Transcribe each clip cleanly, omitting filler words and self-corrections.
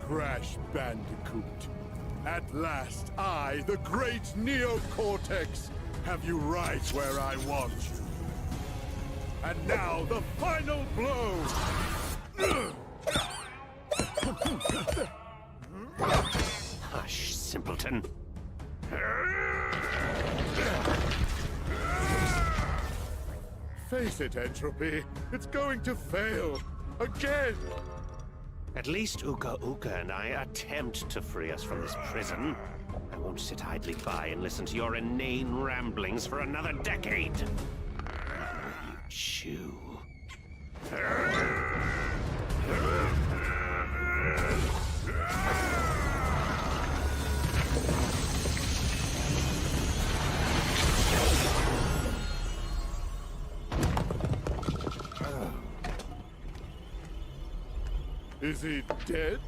Crash Bandicoot. At last, I, the great Neocortex, have you right where I want you. And now, the final blow! Hush, simpleton. Face it, Entropy. It's going to fail. Again! At least Uka Uka and I attempt to free us from this prison. I won't sit idly by and listen to your inane ramblings for another decade. You chew. Is he dead?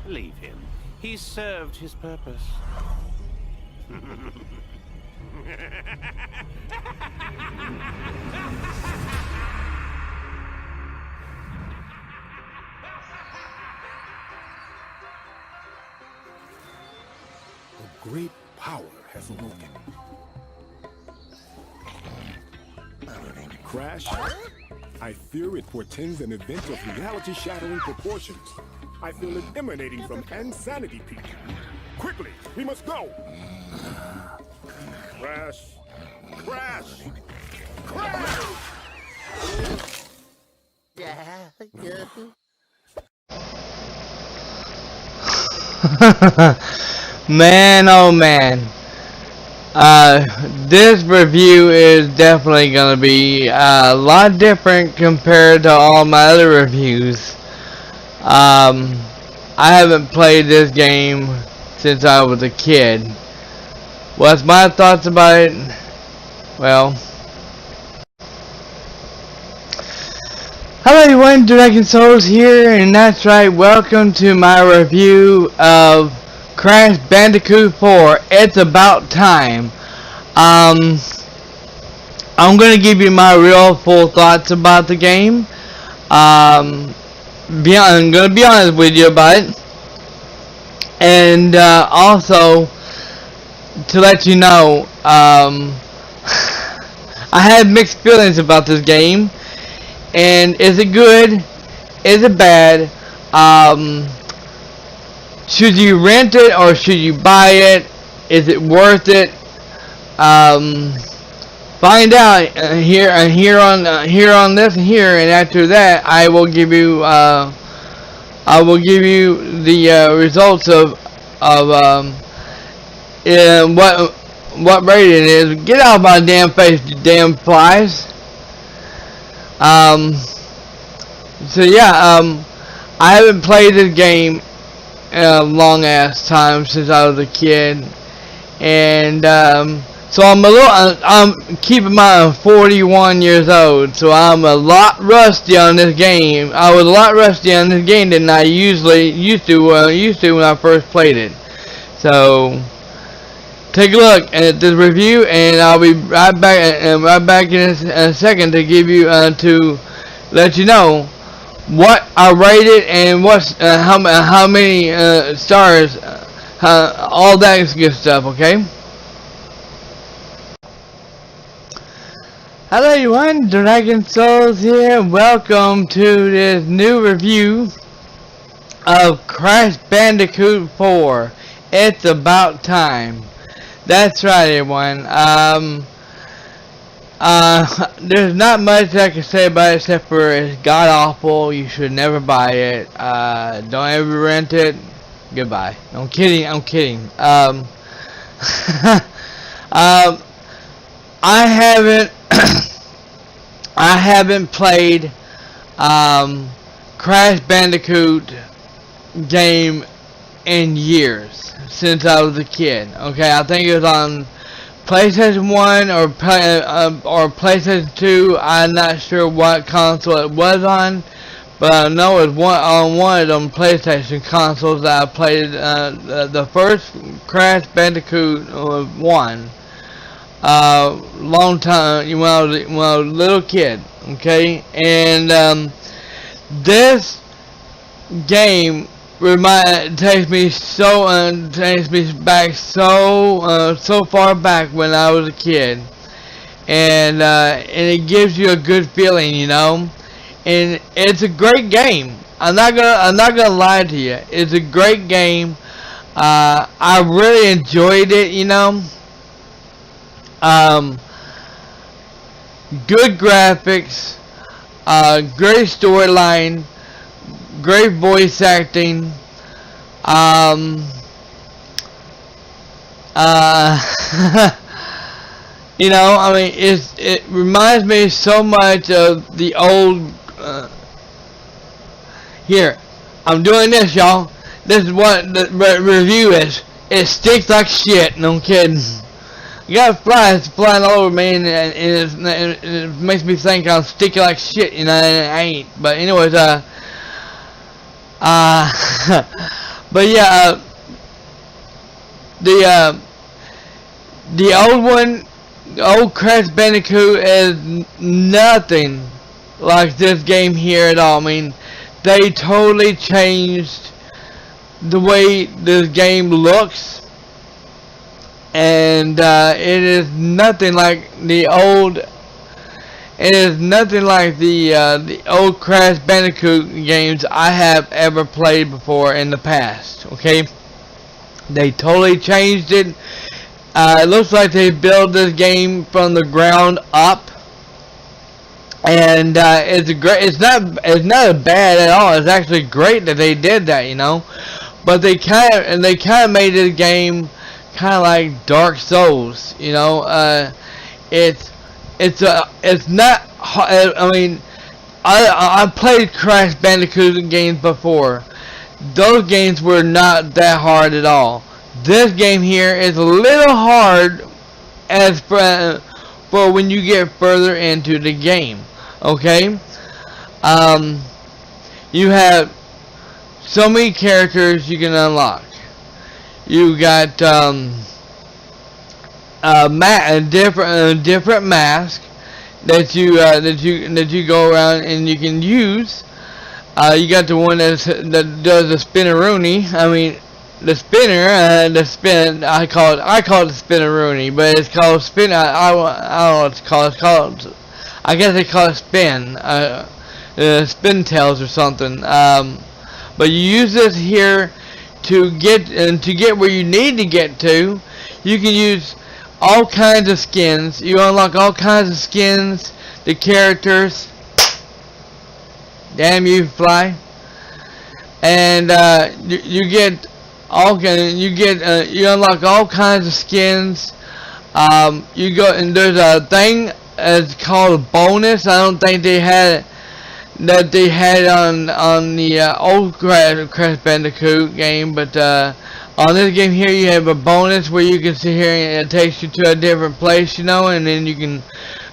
Leave him. He's served his purpose. A great power has awoken. Crash? I fear it portends an event of reality-shattering proportions. I feel it emanating from Insanity Peak. Quickly, we must go! Crash! Crash! Crash! Man, oh man. This review is definitely going to be a lot different compared to all my other reviews. I haven't played this game since I was a kid. What's my thoughts about it? Well, hello everyone, Dragon Souls here, and that's right, welcome to my review of Crash Bandicoot 4. It's about time. I'm gonna give you my real full thoughts about the game. I'm gonna be honest with you about it, and also to let you know, I had mixed feelings about this game. And is it good? Is it bad? Should you rent it or should you buy it? Is it worth it? Find out here on this and here, and after that, I will give you the results of what rating it is. Get out of my damn face, you damn flies. So yeah, I haven't played this game in a long ass time since I was a kid, and so I'm keep in mind I'm 41 years old, so I'm a lot rusty on this game. I was a lot rusty on this game than I used to when I first played it. So take a look at this review, and I'll be right back in a second to give you to let you know what I rated and what's how many stars, all that good stuff. Okay. Hello everyone, Dragon Souls here. Welcome to this new review of Crash Bandicoot 4. It's about time. That's right, everyone. There's not much I can say about it except for it's god awful. You should never buy it. Don't ever rent it. Goodbye. I'm kidding. I haven't played Crash Bandicoot game in years, since I was a kid. Okay, I think it was on PlayStation 1 or PlayStation 2. I'm not sure what console it was on, but I know it was on one of them PlayStation consoles that I played the first Crash Bandicoot 1. Long time when I was a little kid. Okay, and this game takes me back so far back when I was a kid, and it gives you a good feeling, you know. And it's a great game. I'm not gonna lie to you. It's a great game. I really enjoyed it, you know. Good graphics, great storyline, great voice acting. You know, I mean, it reminds me so much of the old. Here, I'm doing this, y'all. This is what the review is. It sticks like shit. No kidding. You got flies flying all over me, and it makes me think I'm sticky like shit. You know, and I ain't. But anyways, but yeah, the old one, the old Crash Bandicoot, is nothing like this game here at all. I mean, they totally changed the way this game looks, and it is nothing like the old. It is nothing like the old Crash Bandicoot games I have ever played before in the past. Okay, they totally changed it. It looks like they built this game from the ground up, and it's not bad at all. It's actually great that they did that, you know. But they kind of made this game kind of like Dark Souls, you know. It's not. I mean, I played Crash Bandicoot games before. Those games were not that hard at all. This game here is a little hard as for when you get further into the game. Okay, you have so many characters you can unlock. You got different masks that you go around and you can use. You got the one that does the spinneroonie. I mean, the spinner, the spin. I call it the spinneroonie, but it's called spin. I don't know what it's called. It's called. I guess they call it spin. Spin tails or something. But you use this here to get where you need to get to. You can use all kinds of skins. You unlock all kinds of skins. The characters. Damn you, fly! And you get you unlock all kinds of skins. You go and there's a thing it's called a bonus. I don't think they had on the old Crash Bandicoot game, but on this game here you have a bonus where you can sit here and it takes you to a different place, you know, and then you can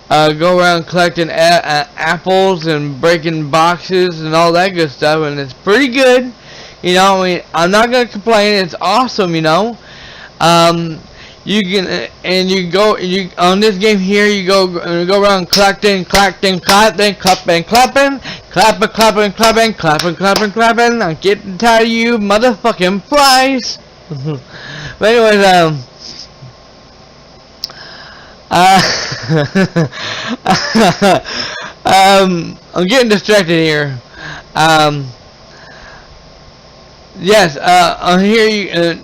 go around collecting apples and breaking boxes and all that good stuff, and it's pretty good, you know. I mean, I'm not gonna complain. It's awesome, you know. You can on this game here. You go around collecting, clapping. I'm getting tired of you motherfucking flies. But anyways, I'm getting distracted here. Yes, on here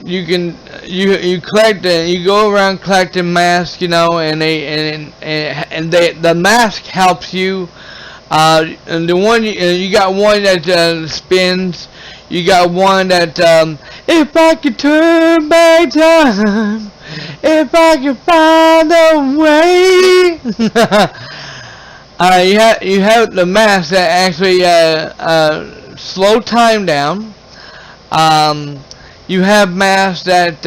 you collect, you go around collecting masks, you know, and the mask helps you. And the one you got one that spins. You got one that if I could turn back time, if I could find a way. You have the mask that actually slow time down. You have masks that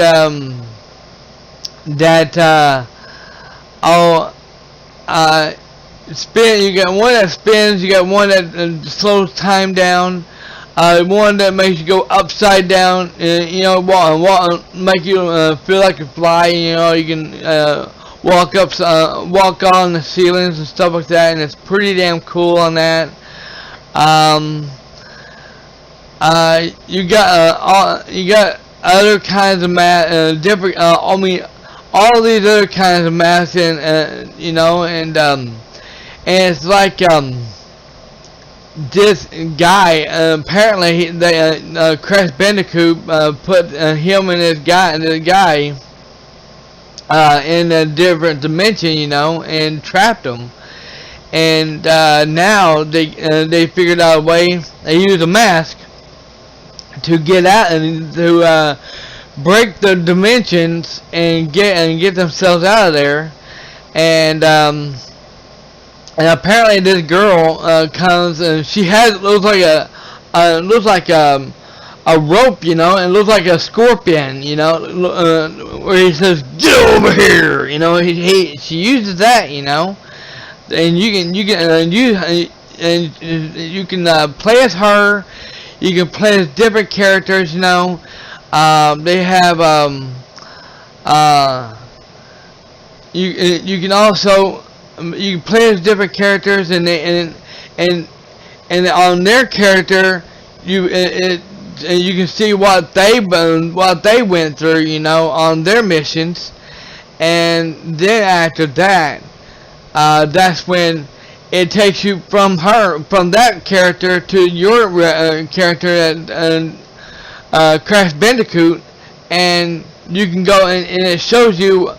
spin. You got one that spins. You got one that slows time down. One that makes you go upside down. You know, make you feel like you fly. You know, you can walk on the ceilings and stuff like that, and it's pretty damn cool on that. you got other kinds of math, different. I mean, all these other kinds of math, and you know, and it's like this guy apparently Crash Bandicoot put him and this guy in a different dimension, you know, and trapped him. And now they figured out a way. They use a mask to get out and to break the dimensions and get themselves out of there. And apparently this girl comes and she looks like a rope, you know, and looks like a scorpion, you know, where he says, "Get over here," you know. She uses that, you know. And you can play as her. You can play as different characters, you know. They have you can also you can play as different characters, and on their character you can see what they went through, you know, on their missions. And then after that, that's when it takes you from that character to your character at Crash Bandicoot, and you can go and it shows you,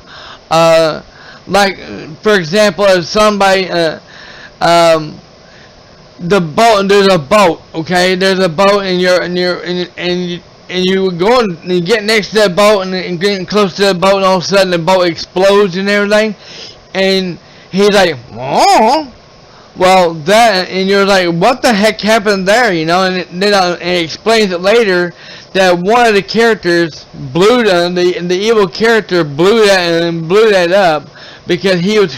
like for example, if somebody the boat, there's a boat, okay, there's a boat, and you go and you get next to that boat and getting close to the boat, and all of a sudden the boat explodes and everything, and he's like, "Oh, well, that," and you're like, "What the heck happened there?" You know, and then it explains it later that one of the characters the evil character blew that up because he was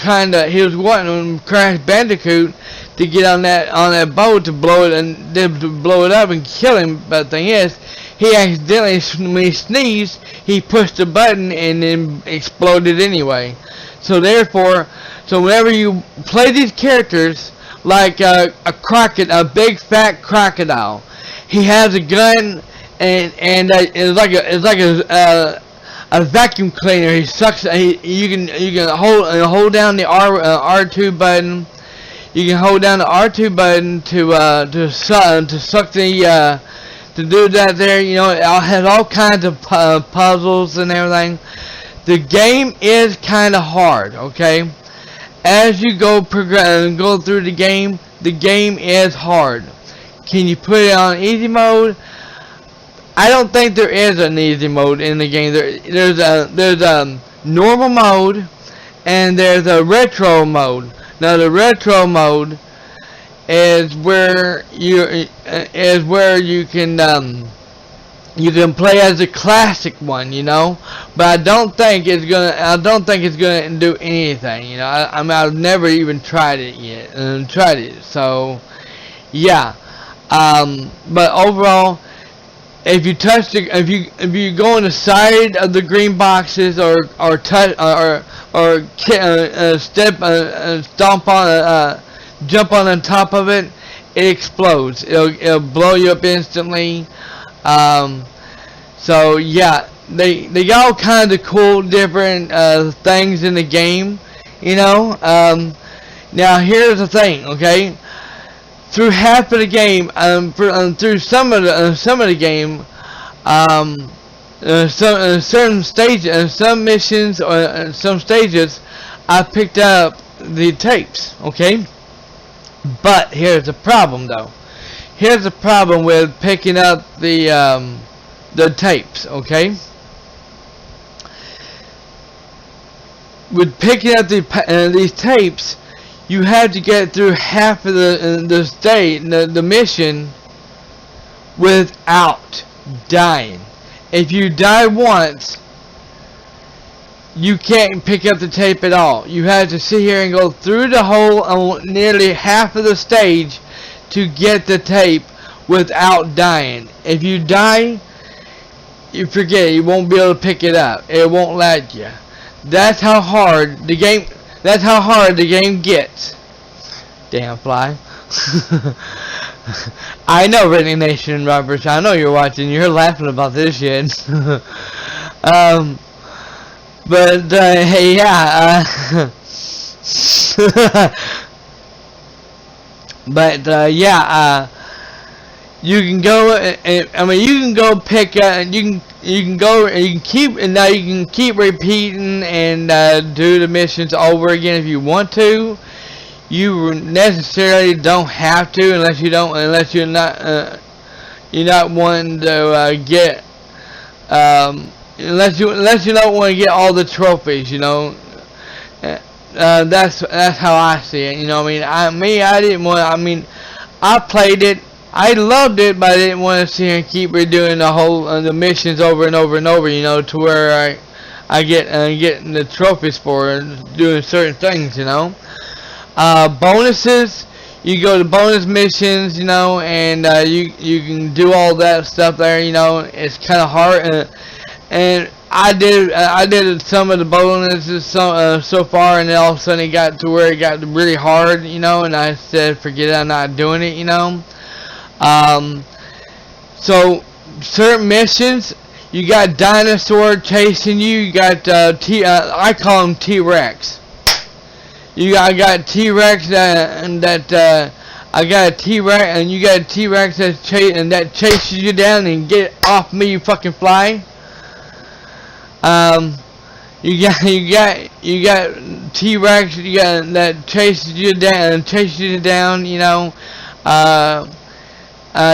wanting Crash Bandicoot to get on that boat to blow it up and kill him. But the thing is, he accidentally, when he sneezed, he pushed the button and then exploded anyway. So therefore, whenever you play these characters, like a big fat crocodile, he has a gun, and it's like a vacuum cleaner. He sucks. You can hold down the R2 button. You can hold down the R2 button to suck the to do that there. You know, it has all kinds of puzzles and everything. The game is kind of hard, okay? As you go through the game is hard. Can you put it on easy mode? I don't think there is an easy mode in the game. There's a normal mode, and there's a retro mode. Now the retro mode is where you can play as the classic one, you know. But I don't think it's gonna do anything, you know. I've never even tried it yet, So yeah. But overall, if you go on the side of the green boxes or jump on the top of it, it explodes. It'll blow you up instantly. So yeah, they got all kinds of cool different things in the game, you know. Now here's the thing, okay? Through half of the game, through some of the game, certain stages, some missions or some stages, I picked up the tapes, okay? But here's the problem, though. Here's the problem with picking up the tapes, okay? With picking up these tapes, you have to get through half of the mission without dying. If you die once, you can't pick up the tape at all. You have to sit here and go through the whole, nearly half of the stage to get the tape without dying. If you die, you forget it. You won't be able to pick it up. It won't let you. That's how hard the game gets. Damn fly. I know, Brittany Nation Roberts. I know you're watching. You're laughing about this shit. But hey, yeah. But yeah. You can go. I mean, you can go pick. You can go. You can keep. And now you can keep repeating and do the missions over again if you want to. You necessarily don't have to unless you don't. Unless you're not. You're not wanting to get. Unless you don't want to get all the trophies, you know. That's how I see it. You know, I didn't want. I mean, I played it. I loved it, but I didn't want to sit here and keep redoing the whole the missions over and over and over. You know, to where I get getting the trophies for doing certain things. You know, bonuses. You go to bonus missions, you know, and you can do all that stuff there. You know, it's kind of hard, and I did some of the bonuses so far, and then all of a sudden it got to where it got really hard, you know, and I said, forget it, I'm not doing it, you know. So certain missions, you got dinosaur chasing you. You got I call them T-Rex. I got T-Rex I got a T-Rex, and you got a T-Rex that chases you down and get off me, you fucking fly. You got T-Rex, you got that chases you down, you know.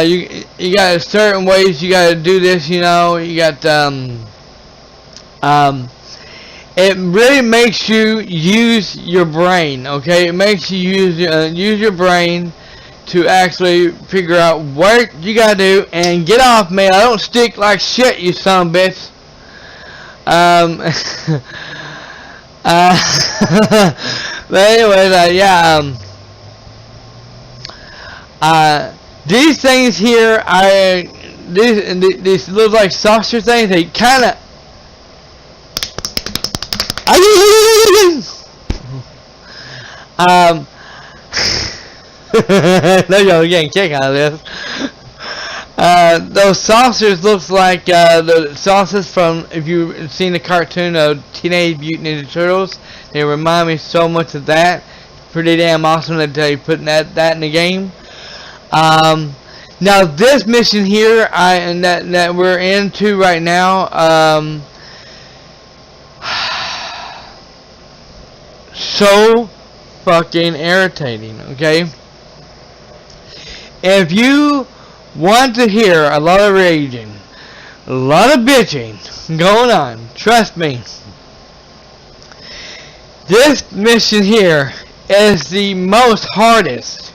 You got certain ways you got to do this, you know. You got it really makes you use your brain, okay? It makes you use your brain to actually figure out what you gotta do and get off me. I don't stick like shit, you son of a bitch. But anyways, yeah. These things here are these little like saucer things. They kind of. No, you're getting kick out of this. Those saucers looks like the saucers from, if you've seen the cartoon of Teenage Mutant Ninja Turtles, they remind me so much of that. Pretty damn awesome that they put that in the game. Now this mission here, that we're into right now, so fucking irritating, okay? If you want to hear a lot of raging, a lot of bitching going on, trust me, this mission here is the most hardest,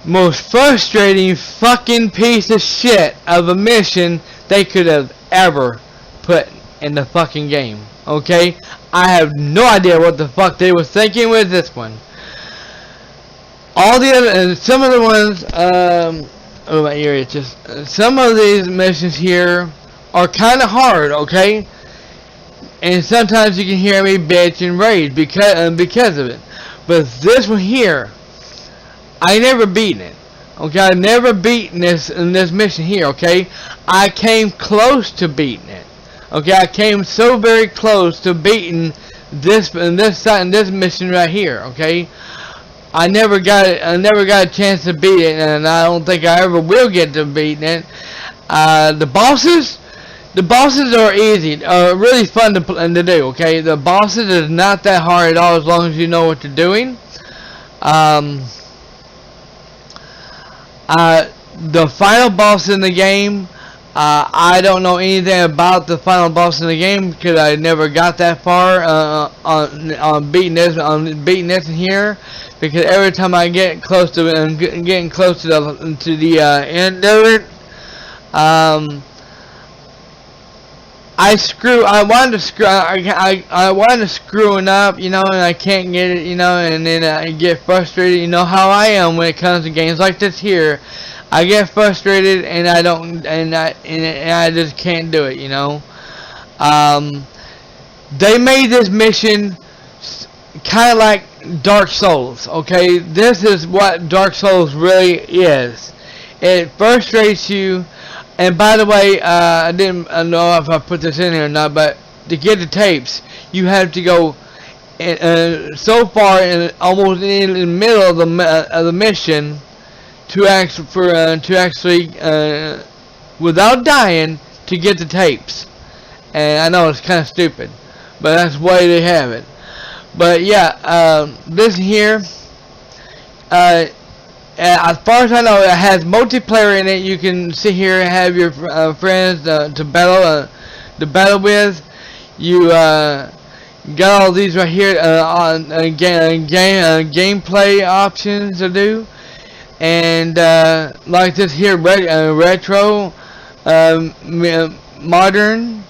most frustrating fucking piece of shit of a mission they could have ever put in the fucking game. Okay, I have no idea what the fuck they were thinking with this one. All the other, and some of the ones, oh my ear itches. Some of these missions here are kind of hard, okay? And sometimes you can hear me bitch and rage because of it. But this one here, I never beaten it. Okay, I never beaten this in this mission here. Okay, I came close to beating it. Okay, I came so very close to beating this mission right here. Okay, I never got it. I never got a chance to beat it, and I don't think I ever will get to beating it. The bosses are easy, really fun to do. Okay, the bosses is not that hard at all as long as you know what you're doing. The final boss in the game, I don't know anything about the final boss in the game because I never got that far on beating this in here, because every time I get close to it, I'm getting close to the end of it. I wanted to screw it up, you know, and I can't get it, you know, and then I get frustrated. You know how I am when it comes to games like this here. I get frustrated and I just can't do it, you know. They made this mission kind of like Dark Souls. Okay, this is what Dark Souls really is. It frustrates you. And by the way, I didn't know if I put this in here or not, but to get the tapes, you have to go so far almost in the middle of the mission to actually without dying to get the tapes. And I know it's kind of stupid, but that's the way they have it. But yeah, this here, as far as I know, it has multiplayer in it. You can sit here and have your friends to battle with. You got all these right here on gameplay options to do, and like this here, retro, modern.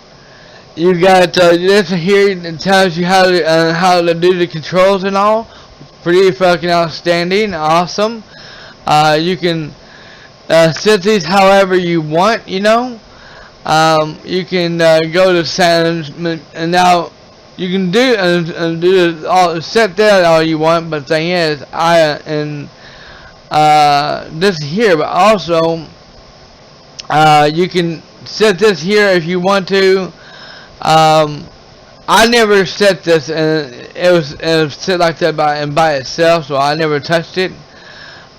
You got this here that tells you how to do the controls and all. Pretty fucking outstanding, awesome. You can set these however you want, you know. You can go to sound, and now you can set that all you want. But the thing is, this here, but also you can set this here if you want to. I never set this, and it was set like that by itself, so I never touched it.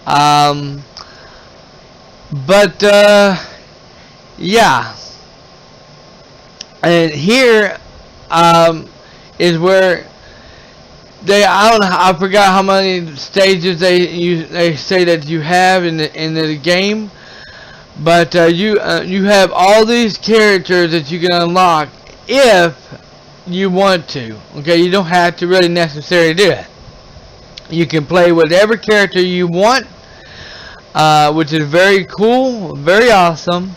But yeah, and here is where I forgot how many stages they say that you have in the game, but you have all these characters that you can unlock if you want to. Okay, you don't have to really necessarily do it. You can play whatever character you want, which is very cool, very awesome.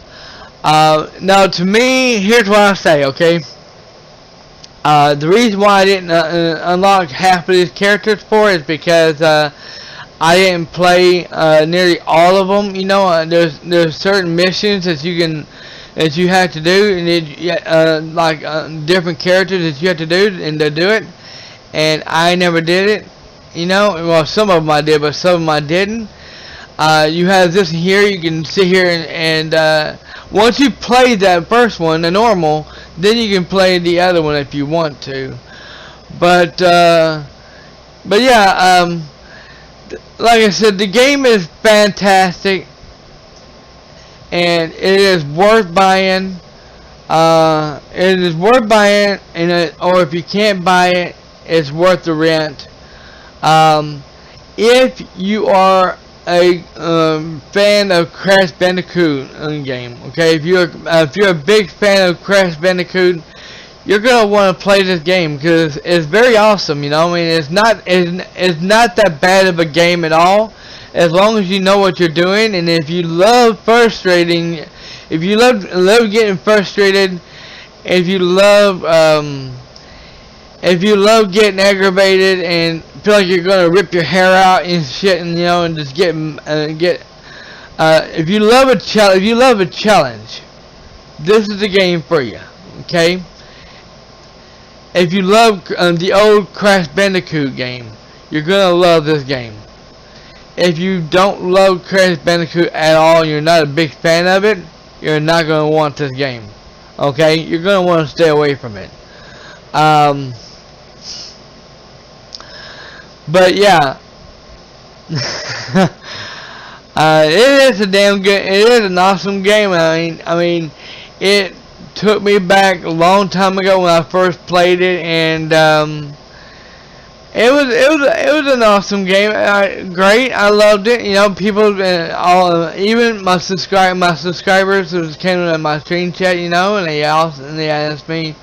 Now, to me, here's what I say, okay? The reason why I didn't unlock half of these characters for is because I didn't play nearly all of them. You know, there's certain missions that you have to do, and like different characters that you have to do, and to do it. And I never did it. You know, well, some of them I did, but some of them I didn't. You have this here. You can sit here and once you play that first one, the normal, then you can play the other one if you want to. But yeah, like I said, the game is fantastic, and it is worth buying. It is worth buying, or if you can't buy it, it's worth the rent. If you are a fan of Crash Bandicoot game, okay, if you're a big fan of Crash Bandicoot, you're gonna want to play this game because it's very awesome. You know, I mean, it's not that bad of a game at all, as long as you know what you're doing. And if you love frustrating, if you love getting frustrated, if you love getting aggravated and feel like you're gonna rip your hair out and shit, and you know, and just if you love a challenge, this is the game for you. Okay. If you love the old Crash Bandicoot game, you're gonna love this game. If you don't love Crash Bandicoot at all, you're not a big fan of it, you're not gonna want this game. Okay, you're gonna want to stay away from it. But yeah, it is a damn good. It is an awesome game. I mean, it took me back a long time ago when I first played it, and it was an awesome game. Great, I loved it. You know, people, even my subscribers who came to my stream chat, you know, and they asked me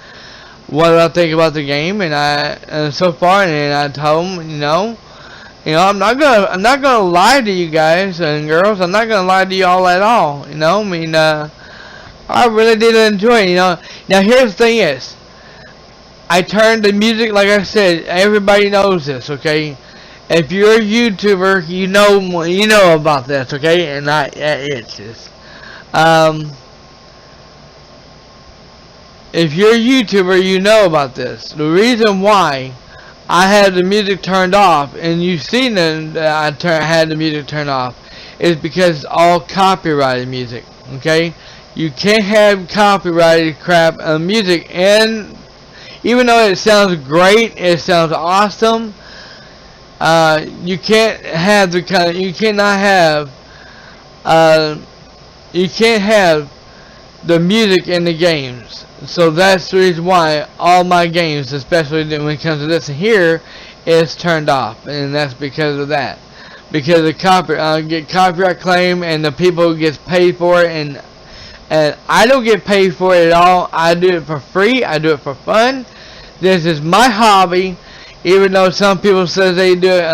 what do I think about the game, and so far, and I told them, you know, I'm not gonna lie to you guys and girls. I'm not gonna lie to you all at all. You know, I mean, I really did enjoy it. You know, now here's the thing is, I turned the music, like I said, everybody knows this, okay? If you're a YouTuber, you know about this, okay? And it's just, if you're a YouTuber, you know about this. The reason why I had the music turned off, and you've seen that I had the music turned off, is because it's all copyrighted music. Okay, you can't have copyrighted crap music, and even though it sounds great, it sounds awesome. You can't have the kind. You cannot have. You can't have the music in the games. So that's the reason why all my games, especially when it comes to this here, is turned off, and that's because of that. Because the get copyright claim, and the people who gets paid for it, and I don't get paid for it at all. I do it for free. I do it for fun. This is my hobby. Even though some people say they do it,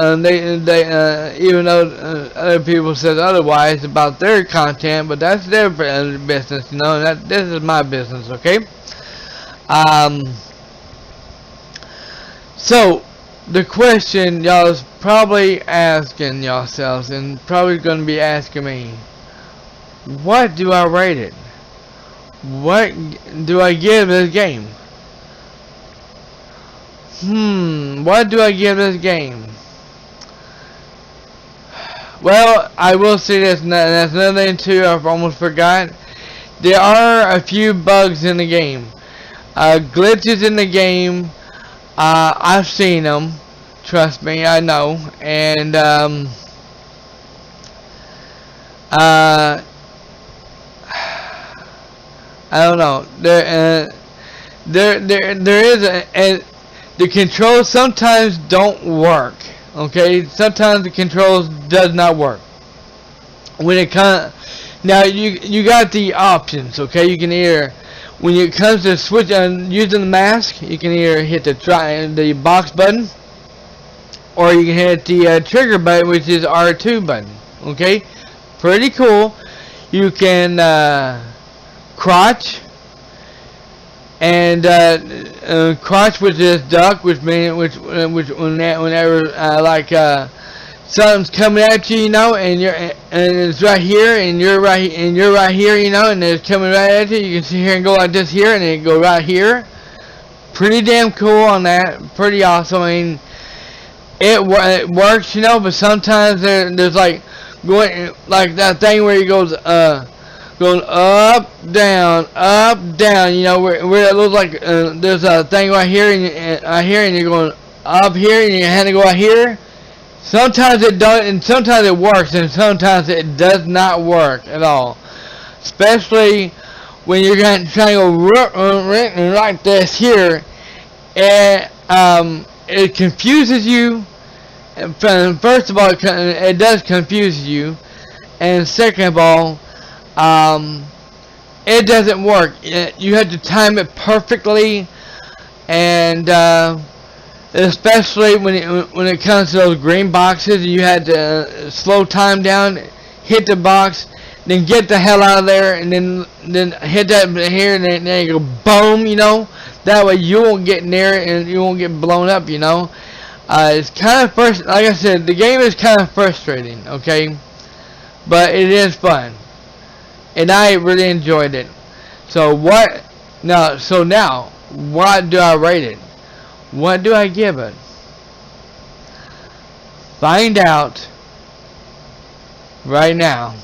even though other people say otherwise about their content, but that's their business, you know. This is my business, okay? So the question y'all is probably asking yourselves, and probably going to be asking me, what do I rate it? What do I give this game? What do I give this game? Well, I will say this, and that's another thing too, I've almost forgot. There are a few bugs in the game. Glitches in the game, I've seen them. Trust me, I know. And, I don't know. There is the controls sometimes don't work. Okay, sometimes the controls does not work. When it comes, now you got the options. Okay, you can either, when it comes to switch using the mask, you can either hit the box button, or you can hit the trigger button, which is R2 button. Okay, pretty cool. You can crouch. And crouch, which is duck, which means whenever something's coming at you, you know, and it's right here, and you're right here, you know, and it's coming right at you. You can sit here and go like this here, and then go right here. Pretty damn cool on that. Pretty awesome. I mean, it works, you know, but sometimes there's like going like that thing where he goes going up, down, you know, where it looks like there's a thing right here, and you're going up here, and you have to go out here. Sometimes it does, and sometimes it works, and sometimes it does not work at all. Especially when you're trying to go like this here, and it confuses you. And first of all, it does confuse you, and second of all, it doesn't work. You have to time it perfectly, and especially when it comes to those green boxes, you had to slow time down, hit the box, then get the hell out of there, and then hit that here, and then you go boom, you know. That way you won't get near it, and you won't get blown up, you know. It's kind of like I said, the game is kind of frustrating, okay, but it is fun. And I really enjoyed it. So now, what do I rate it? What do I give it? Find out right now.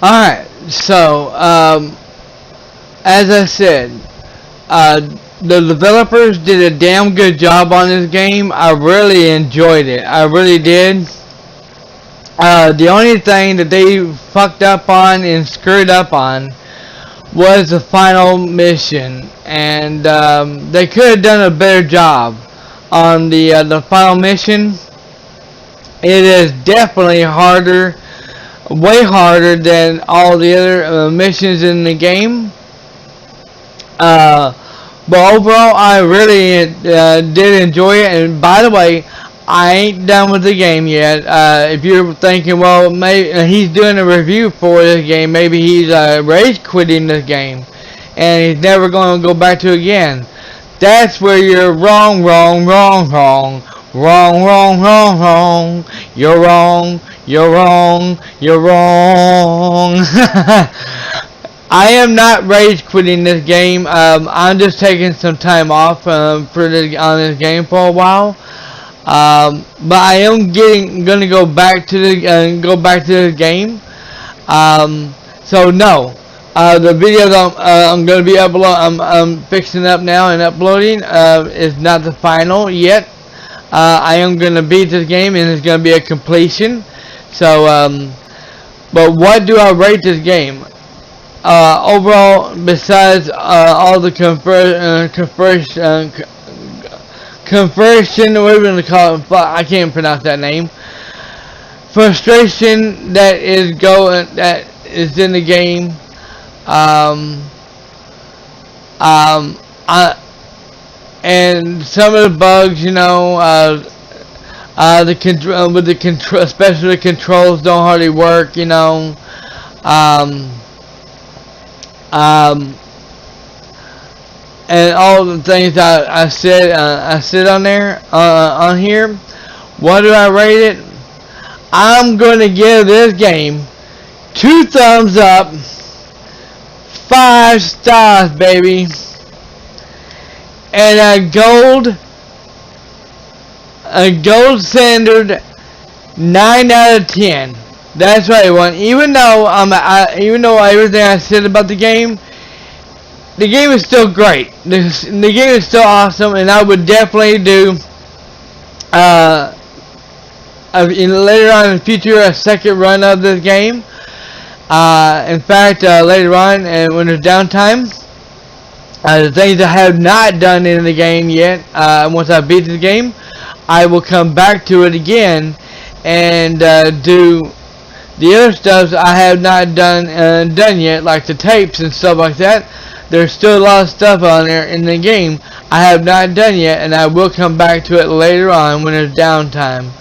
Alright, so, as I said, the developers did a damn good job on this game. I really enjoyed it. I really did. The only thing that they fucked up on and screwed up on was the final mission, and they could have done a better job on the final mission. It is definitely harder, way harder than all the other missions in the game. But overall, I really did enjoy it. And by the way, I ain't done with the game yet. If you're thinking, well, maybe he's doing a review for this game, maybe he's rage quitting this game, and he's never going to go back to it again. That's where you're wrong, wrong, wrong, wrong, wrong, wrong, wrong, wrong. You're wrong. You're wrong. You're wrong. I am not rage quitting this game. I'm just taking some time off on this game for a while. But I am gonna go back to the game. So no, the video that I'm gonna be I'm fixing up now and uploading is not the final yet. I am gonna beat this game, and it's gonna be a completion. So but what do I rate this game? Overall, besides all the conversion, what are we going to call it? I can't pronounce that name. Frustration that is in the game. And some of the bugs, you know, especially the controls don't hardly work, you know. And all the things I said on there, on here. What do I rate it? I'm gonna give this game 2 thumbs up, 5 stars, baby, and a gold standard 9 out of 10. That's right, everyone. Even though everything I said about the game is still great. The game is still awesome, and I would definitely do later on in the future a second run of this game. In fact, later on, and when there's downtime, the things I have not done in the game yet, once I beat the game, I will come back to it again and do the other stuff I have not done yet, like the tapes and stuff like that. There's still a lot of stuff on there in the game I have not done yet, and I will come back to it later on when there's downtime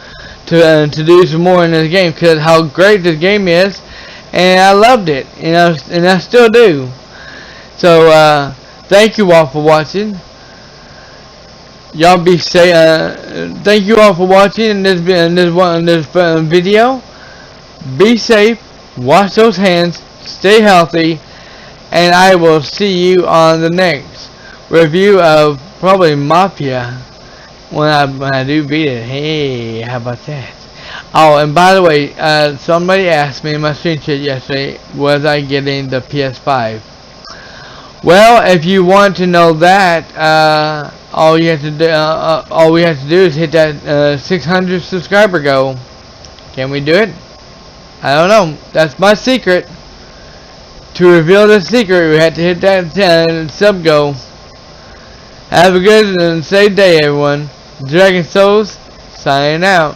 to do some more in this game, because how great this game is, and I loved it, you know, and I still do. So thank you all for watching. Y'all be safe. Thank you all for watching this video. Be safe, wash those hands, stay healthy, and I will see you on the next review of probably Mafia when I do beat it. Hey, how about that? Oh, and by the way, somebody asked me in my stream chat yesterday, was I getting the PS5? Well, if you want to know that, all we have to do is hit that 600 subscriber goal. Can we do it? I don't know. That's my secret. To reveal the secret, we have to hit that sub goal. Have a good and safe day, everyone. Dragon Souls, signing out.